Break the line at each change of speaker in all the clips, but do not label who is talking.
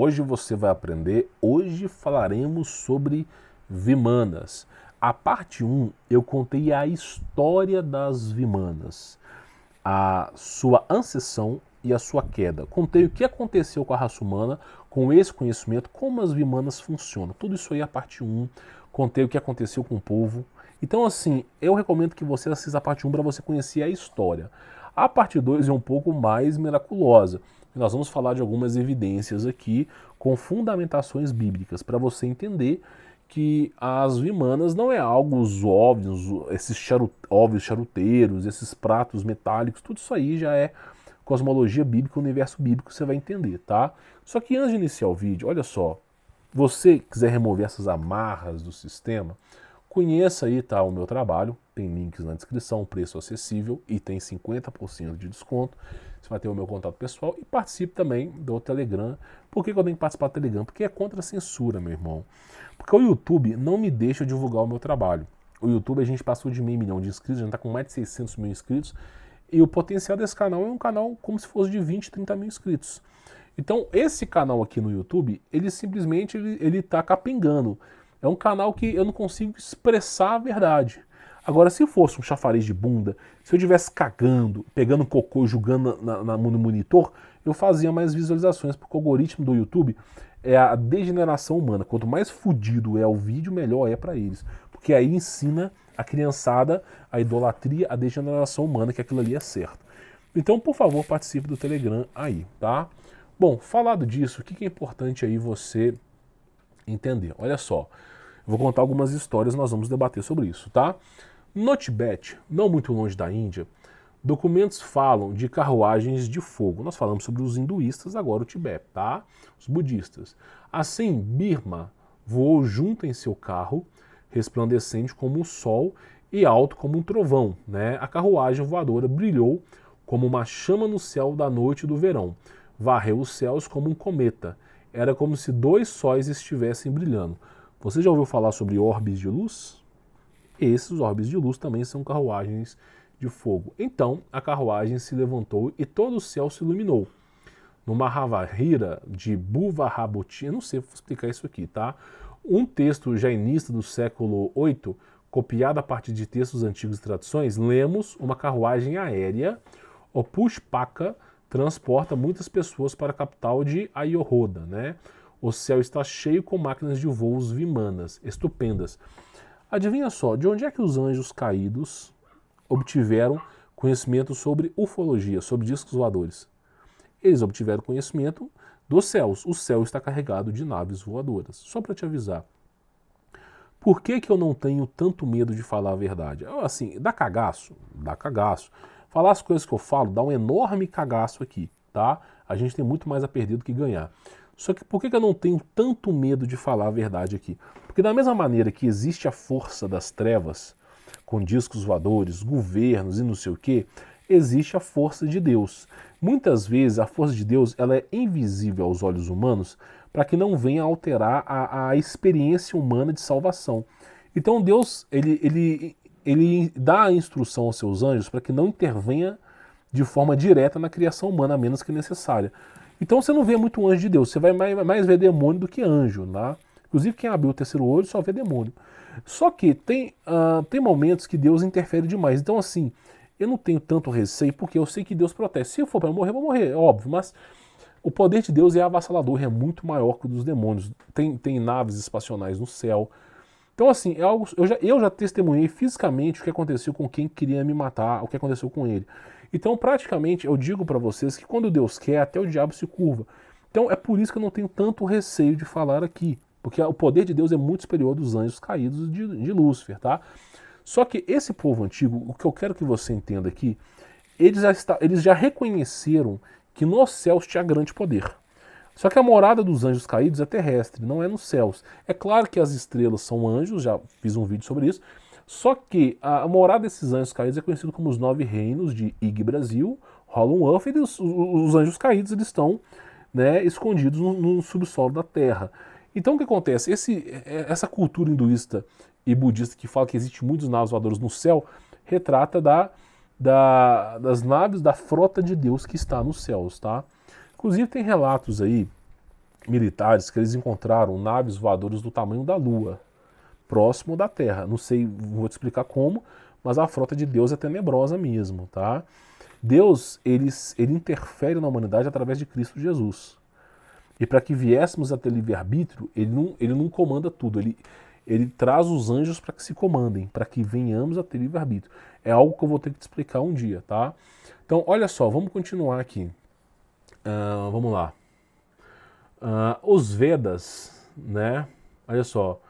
hoje você vai aprender, hoje falaremos sobre Vimanas. A parte 1 eu contei a história das Vimanas, a sua ascensão e a sua queda. Contei o que aconteceu com a raça humana, com esse conhecimento, como as Vimanas funcionam. Tudo isso aí é a parte 1. Contei o que aconteceu com o povo. Então assim, eu recomendo que você assista a parte 1 para você conhecer a história. A parte 2 é um pouco mais miraculosa. Nós vamos falar de algumas evidências aqui com fundamentações bíblicas para você entender que as Vimanas não é algo os óbvios, esses óbvios charuteiros, esses pratos metálicos, tudo isso aí já é cosmologia bíblica, universo bíblico, você vai entender, tá? Só que antes de iniciar o vídeo, olha só, você quiser remover essas amarras do sistema, conheça aí, tá, o meu trabalho, tem links na descrição, preço acessível e tem 50% de desconto. Você vai ter o meu contato pessoal e participe também do Telegram. Por que eu tenho que participar do Telegram? Porque é contra a censura, meu irmão. Porque o YouTube não me deixa divulgar o meu trabalho. O YouTube a gente passou de 500 mil de inscritos, a gente está com mais de 600 mil inscritos. E o potencial desse canal é um canal como se fosse de 20, 30 mil inscritos. Então esse canal aqui no YouTube, ele simplesmente ele tá capengando. É um canal que eu não consigo expressar a verdade. Agora, se fosse um chafariz de bunda, se eu estivesse cagando, pegando cocô e jogando no monitor, eu fazia mais visualizações, porque o algoritmo do YouTube é a degeneração humana. Quanto mais fudido é o vídeo, melhor é para eles. Porque aí ensina a criançada a idolatria, a degeneração humana, que aquilo ali é certo. Então, por favor, participe do Telegram aí, tá? Bom, falado disso, o que é importante aí você entender? Olha só, eu vou contar algumas histórias, nós vamos debater sobre isso, tá? No Tibete, não muito longe da Índia, documentos falam de carruagens de fogo. Nós falamos sobre os hinduístas, agora o Tibete, tá? Os budistas. Assim, Birma voou junto em seu carro, resplandecente como o sol e alto como um trovão, né? A carruagem voadora brilhou como uma chama no céu da noite do verão. Varreu os céus como um cometa. Era como se 2 sóis estivessem brilhando. Você já ouviu falar sobre orbes de luz? Esses orbes de luz também são carruagens de fogo. Então a carruagem se levantou e todo o céu se iluminou. No Mahavahira de Bhuvarabhoti, eu não sei explicar isso aqui, tá? Um texto jainista do século VIII, copiado a partir de textos antigos e tradições, lemos uma carruagem aérea, o Pushpaka, transporta muitas pessoas para a capital de Ayodhya, né? O céu está cheio com máquinas de voos Vimanas, estupendas. Adivinha só, de onde é que os anjos caídos obtiveram conhecimento sobre ufologia, sobre discos voadores? Eles obtiveram conhecimento dos céus. O céu está carregado de naves voadoras. Só para te avisar. Por que eu não tenho tanto medo de falar a verdade? Assim, dá cagaço? Dá cagaço. Falar as coisas que eu falo dá um enorme cagaço aqui, tá? A gente tem muito mais a perder do que ganhar. Só que por que eu não tenho tanto medo de falar a verdade aqui? Porque da mesma maneira que existe a força das trevas, com discos voadores, governos e não sei o que, existe a força de Deus. Muitas vezes a força de Deus ela é invisível aos olhos humanos para que não venha alterar a experiência humana de salvação. Então Deus ele dá a instrução aos seus anjos para que não intervenha de forma direta na criação humana, a menos que necessária. Então você não vê muito anjo de Deus, você vai mais ver demônio do que anjo, né? Inclusive quem abriu o terceiro olho só vê demônio. Só que tem momentos que Deus interfere demais. Então assim, eu não tenho tanto receio porque eu sei que Deus protege. Se eu for para morrer, eu vou morrer, é óbvio. Mas o poder de Deus é avassalador, é muito maior que o dos demônios. Tem naves espacionais no céu. Então assim, é algo, eu já testemunhei fisicamente o que aconteceu com quem queria me matar, o que aconteceu com ele. Então praticamente eu digo para vocês que quando Deus quer, até o diabo se curva. Então é por isso que eu não tenho tanto receio de falar aqui. Porque o poder de Deus é muito superior dos anjos caídos de Lúcifer, tá? Só que esse povo antigo, o que eu quero que você entenda aqui, eles já reconheceram que nos céus tinha grande poder. Só que a morada dos anjos caídos é terrestre, não é nos céus. É claro que as estrelas são anjos, já fiz um vídeo sobre isso, só que a morada desses anjos caídos é conhecido como os 9 reinos de Yggdrasil, Hollow e os anjos caídos eles estão, né, escondidos no subsolo da Terra. Então o que acontece? Essa cultura hinduísta e budista que fala que existe muitos naves voadores no céu, retrata das naves da frota de Deus que está nos céus, tá? Inclusive tem relatos aí militares que eles encontraram naves voadoras do tamanho da Lua, próximo da Terra. Não sei, vou te explicar como, mas a frota de Deus é tenebrosa mesmo, tá? Deus, ele interfere na humanidade através de Cristo Jesus. E para que viéssemos a ter livre-arbítrio, ele não comanda tudo, ele traz os anjos para que se comandem, para que venhamos a ter livre-arbítrio. É algo que eu vou ter que te explicar um dia, tá? Então, olha só, vamos continuar aqui. Vamos lá. Os Vedas, né? Olha só.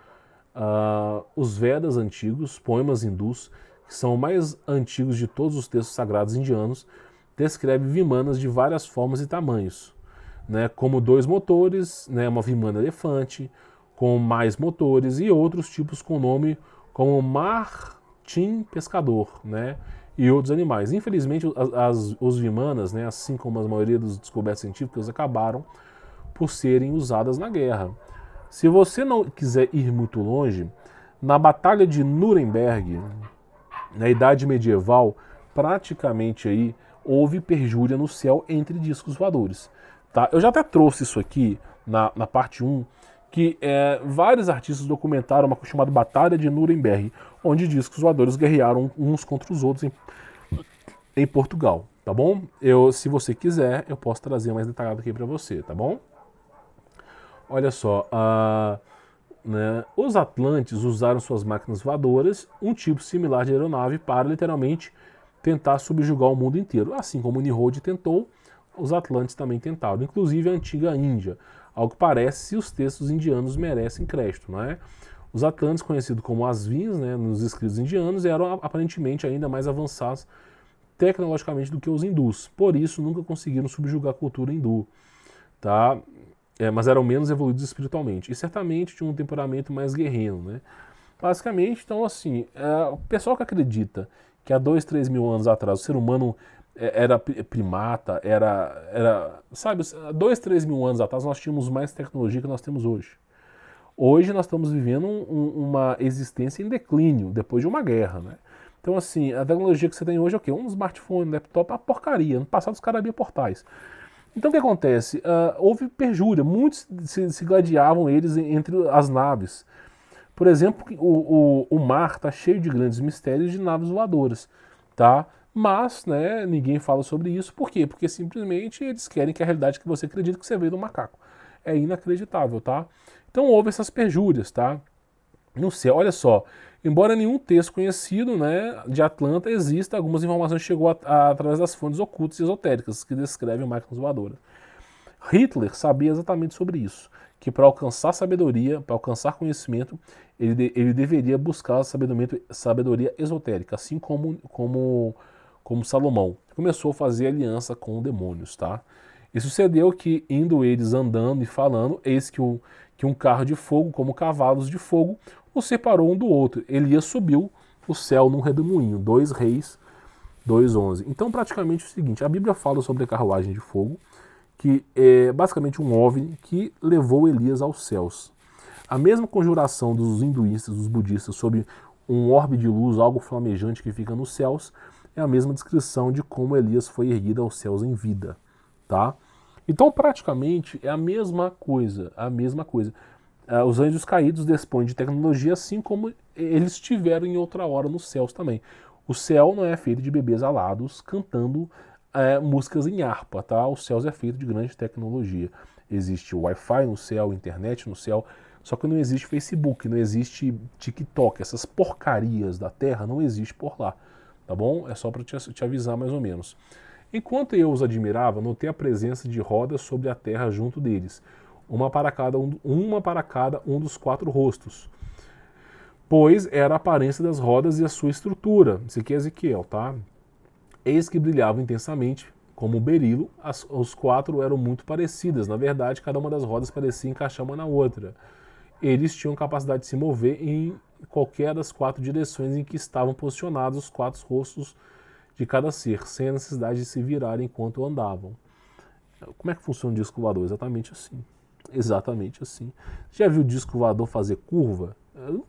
Os Vedas antigos, poemas hindus, que são os mais antigos de todos os textos sagrados indianos, descrevem vimanas de várias formas e tamanhos, né? Como 2 motores, né? Uma vimana elefante, com mais motores e outros tipos com nome como martim pescador, né? E outros animais. Infelizmente, os vimanas, né? Assim como a maioria dos descobertas científicas, acabaram por serem usadas na guerra. Se você não quiser ir muito longe, na Batalha de Nuremberg, na Idade Medieval, praticamente aí houve perjúria no céu entre discos voadores. Tá? Eu já até trouxe isso aqui na parte 1, que vários artistas documentaram uma chamada Batalha de Nuremberg, onde discos voadores guerrearam uns contra os outros em Portugal, tá bom? Se você quiser, eu posso trazer mais detalhado aqui para você, tá bom? Olha só, né, os atlantes usaram suas máquinas voadoras, um tipo similar de aeronave, para literalmente tentar subjugar o mundo inteiro. Assim como o Nimrod tentou, os atlantes também tentaram, inclusive a antiga Índia. Ao que parece, se os textos indianos merecem crédito, não é? Os atlantes, conhecidos como Asvins, né, nos escritos indianos, eram aparentemente ainda mais avançados tecnologicamente do que os hindus. Por isso, nunca conseguiram subjugar a cultura hindu, tá? Mas eram menos evoluídos espiritualmente. E certamente tinham um temperamento mais guerreiro, né? Basicamente, então, assim, o pessoal que acredita que há 2, 3 mil anos atrás o ser humano era primata, sabe, 2, 3 mil anos atrás nós tínhamos mais tecnologia que nós temos hoje. Hoje nós estamos vivendo uma existência em declínio, depois de uma guerra, né? Então, assim, a tecnologia que você tem hoje é o quê? Um smartphone, um laptop, uma porcaria. No passado os caras abriam portais. Então o que acontece? Houve perjúria, muitos se gladiavam eles entre as naves. Por exemplo, o mar está cheio de grandes mistérios de naves voadoras, tá? Mas, né, ninguém fala sobre isso. Por quê? Porque simplesmente eles querem que a realidade que você acredita que você veio do macaco. É inacreditável, tá? Então houve essas perjúrias, tá? No céu, olha só, embora nenhum texto conhecido, né, de Atlanta exista, algumas informações chegou através das fontes ocultas e esotéricas que descrevem máquinas voadoras. Hitler sabia exatamente sobre isso, que para alcançar sabedoria, para alcançar conhecimento, ele deveria buscar sabedoria esotérica, assim como Salomão. Começou a fazer aliança com demônios, tá? E sucedeu que, indo eles andando e falando, eis que um carro de fogo, como cavalos de fogo, os separou um do outro. Elias subiu o céu num redemoinho. 2 Reis 2:11. Então, praticamente é o seguinte, a Bíblia fala sobre a carruagem de fogo, que é basicamente um OVNI que levou Elias aos céus. A mesma conjuração dos hinduístas, dos budistas, sobre um orbe de luz, algo flamejante que fica nos céus, é a mesma descrição de como Elias foi erguido aos céus em vida, tá? Então, praticamente, é a mesma coisa, os anjos caídos dispõem de tecnologia, assim como eles tiveram em outra hora nos céus também. O céu não é feito de bebês alados cantando músicas em harpa, tá? O céu é feito de grande tecnologia. Existe Wi-Fi no céu, internet no céu, só que não existe Facebook, não existe TikTok, essas porcarias da Terra não existem por lá, tá bom? É só para te avisar mais ou menos. Enquanto eu os admirava, notei a presença de rodas sobre a terra junto deles, uma para cada um dos 4 rostos, pois era a aparência das rodas e a sua estrutura. Isso aqui é Ezequiel, tá? Eis que brilhavam intensamente, como o berilo, os 4 eram muito parecidas. Na verdade, cada uma das rodas parecia encaixar uma na outra. Eles tinham capacidade de se mover em qualquer das 4 direções em que estavam posicionados os 4 rostos de cada ser, sem a necessidade de se virar enquanto andavam. Como é que funciona o disco voador? Exatamente assim. Exatamente assim. Já viu o disco voador fazer curva?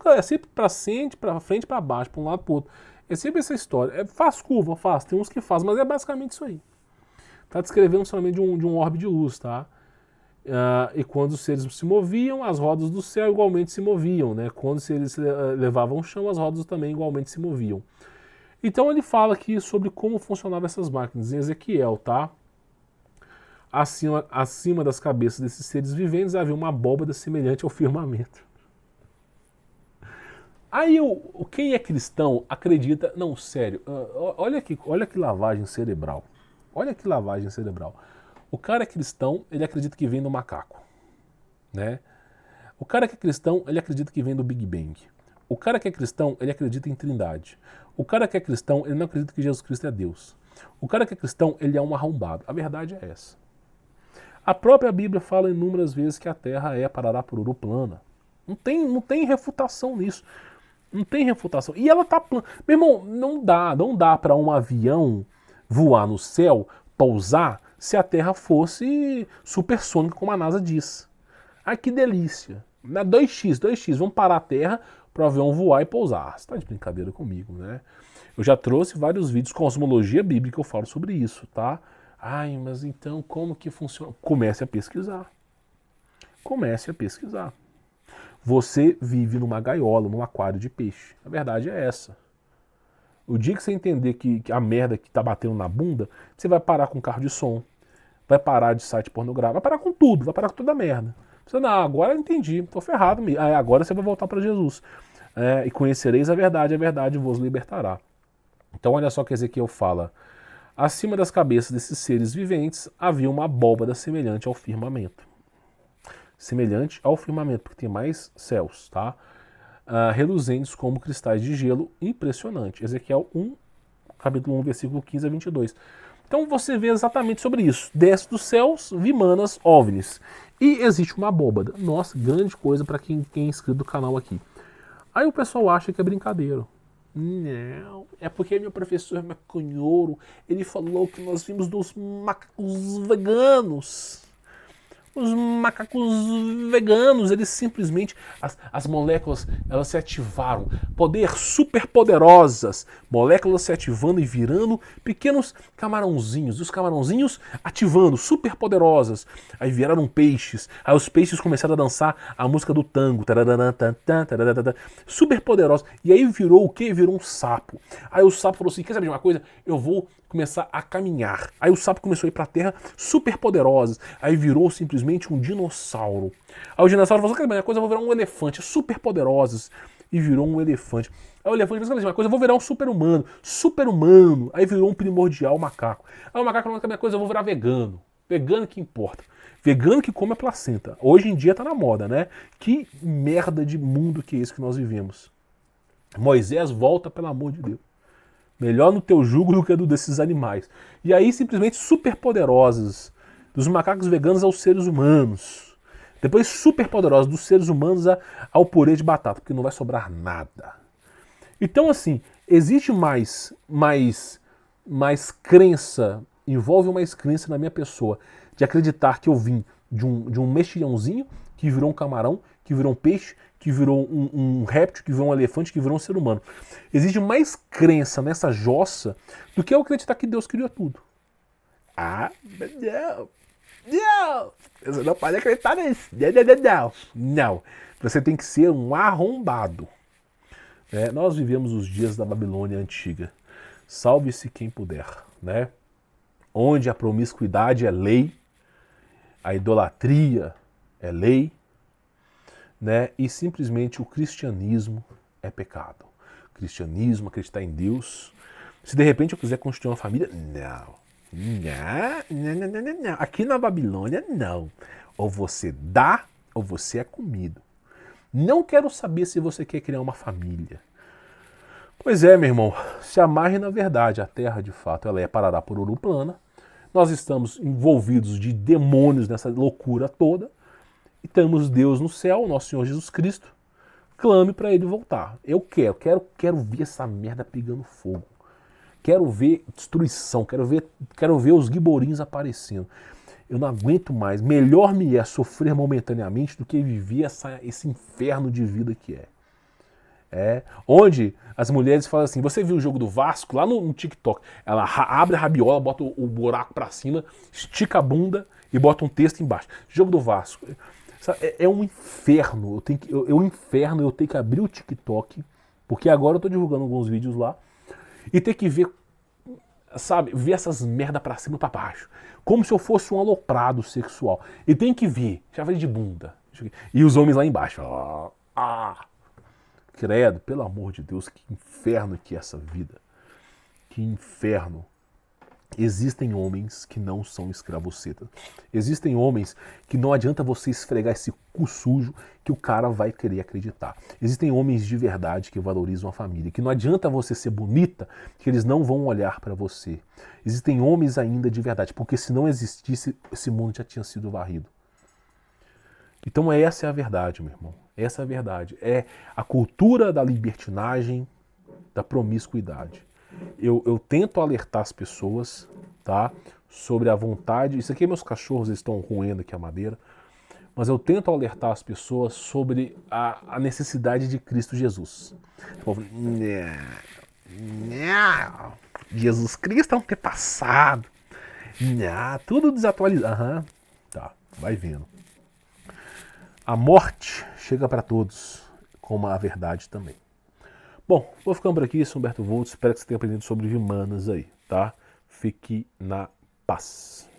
É sempre para frente, para baixo, para um lado, para o outro. É sempre essa história. Faz curva, faz. Tem uns que faz, mas é basicamente isso aí. Tá descrevendo somente de um orbe de luz, tá? E quando os seres se moviam, as rodas do céu igualmente se moviam, né? Quando os seres levavam o chão, as rodas também igualmente se moviam. Então ele fala aqui sobre como funcionavam essas máquinas em Ezequiel, tá? Acima das cabeças desses seres viventes havia uma abóbada semelhante ao firmamento. Aí quem é cristão acredita... Não, sério, olha que lavagem cerebral. Olha que lavagem cerebral. O cara é cristão, ele acredita que vem do macaco, né? O cara que é cristão, ele acredita que vem do Big Bang. O cara que é cristão, ele acredita em trindade. O cara que é cristão, ele não acredita que Jesus Cristo é Deus. O cara que é cristão, ele é um arrombado. A verdade é essa. A própria Bíblia fala inúmeras vezes que a Terra é parará poruru plana. Não tem refutação nisso. Não tem refutação. E ela tá plana. Meu irmão, não dá para um avião voar no céu, pousar, se a Terra fosse supersônica, como a NASA diz. Ai, que delícia. 2x, vamos parar a Terra para o avião voar e pousar. Você tá de brincadeira comigo, né? Eu já trouxe vários vídeos com cosmologia bíblica que eu falo sobre isso, tá? Ai, mas então como que funciona? Comece a pesquisar. Comece a pesquisar. Você vive numa gaiola, num aquário de peixe. A verdade é essa. O dia que você entender que a merda que tá batendo na bunda, você vai parar com carro de som, vai parar de site pornográfico, vai parar com tudo, vai parar com toda a merda. Você, não, agora eu entendi, tô ferrado mesmo. Agora você vai voltar para Jesus. E conhecereis a verdade vos libertará. Então olha só o que Ezequiel fala. Acima das cabeças desses seres viventes havia uma abóbada semelhante ao firmamento. Semelhante ao firmamento, porque tem mais céus, tá? Reluzentes como cristais de gelo, impressionante. Ezequiel 1, capítulo 1, versículo 15 a 22. Então você vê exatamente sobre isso. Desce dos céus, vimanas, ovnis. E existe uma abóbada. Nossa, grande coisa para quem é inscrito do canal aqui. Aí o pessoal acha que é brincadeira. Não, é porque meu professor maconheiro, ele falou que nós vimos dos macacos veganos. Os macacos veganos, eles simplesmente, as moléculas, elas se ativaram. Poder super poderosas. Moléculas se ativando e virando pequenos camarãozinhos. Os camarãozinhos ativando, super poderosas. Aí viraram peixes. Aí os peixes começaram a dançar a música do tango. Super poderosos. E aí virou o quê? Virou um sapo. Aí o sapo falou assim, quer saber de uma coisa? Eu vou começar a caminhar. Aí o sapo começou a ir para a terra super poderosas. Aí virou simplesmente um dinossauro. Aí o dinossauro falou, quer saber de uma coisa? Eu vou virar um elefante super poderosos. E virou um elefante. Aí o elefante falou, quer saber de uma coisa? Eu vou virar um super-humano. Super-humano. Aí virou um primordial macaco. Aí o macaco falou, quer saber de uma coisa? Eu vou virar vegano. Vegano que importa. Vegano que come a placenta. Hoje em dia tá na moda, né? Que merda de mundo que é esse que nós vivemos. Moisés, volta, pelo amor de Deus. Melhor no teu jugo do que do desses animais. E aí, simplesmente, super poderosos. Dos macacos veganos aos seres humanos. Depois, super poderosos dos seres humanos ao purê de batata, porque não vai sobrar nada. Então, assim, existe mais crença, envolve mais crença na minha pessoa, de acreditar que eu vim de um mexilhãozinho que virou um camarão, que virou um peixe, que virou um réptil, que virou um elefante, que virou um ser humano. Existe mais crença nessa jossa do que eu acreditar que Deus criou tudo. Não! Você não pode acreditar nisso. Não. Você tem que ser um arrombado. Nós vivemos os dias da Babilônia antiga. Salve-se quem puder, né? Onde a promiscuidade é lei, a idolatria é lei, né? E simplesmente o cristianismo é pecado. O cristianismo, acreditar em Deus. Se de repente eu quiser construir uma família, não. Aqui na Babilônia, não. Ou você dá, ou você é comido. Não quero saber se você quer criar uma família. Pois é, meu irmão, se amarre na verdade. A terra, de fato, ela é parará poruru plana. Nós estamos envolvidos de demônios nessa loucura toda. E temos Deus no céu, nosso Senhor Jesus Cristo. Clame para ele voltar. Eu quero ver essa merda pegando fogo. Quero ver destruição, quero ver os guiborinhos aparecendo. Eu não aguento mais. Melhor me é sofrer momentaneamente do que viver esse inferno de vida que é. Onde as mulheres falam assim, você viu o jogo do Vasco lá no TikTok, ela abre a rabiola, bota o buraco pra cima, estica a bunda e bota um texto embaixo. Jogo do Vasco. É um inferno. Eu tenho que abrir o TikTok, porque agora eu tô divulgando alguns vídeos lá, e ter que ver, sabe, ver essas merda pra cima e pra baixo. Como se eu fosse um aloprado sexual. E tem que ver, já falei de bunda. E os homens lá embaixo. Credo, pelo amor de Deus, que inferno que é essa vida. Que inferno. Existem homens que não são escravocetas. Existem homens que não adianta você esfregar esse cu sujo que o cara vai querer acreditar. Existem homens de verdade que valorizam a família, que não adianta você ser bonita que eles não vão olhar para você. Existem homens ainda de verdade, porque se não existisse, esse mundo já tinha sido varrido. Então essa é a verdade, meu irmão. Essa é a verdade. É a cultura da libertinagem, da promiscuidade. Eu tento alertar as pessoas, tá, sobre a vontade. Isso aqui, meus cachorros estão roendo aqui a madeira. Mas eu tento alertar as pessoas sobre a necessidade de Cristo Jesus. O povo, Jesus Cristo é um antepassado. Tudo desatualizado. Tá, vai vendo. A morte chega para todos, como a verdade também. Bom, vou ficando por aqui, sou Humberto Volts, espero que você tenha aprendido sobre Vimanas aí, tá? Fique na paz.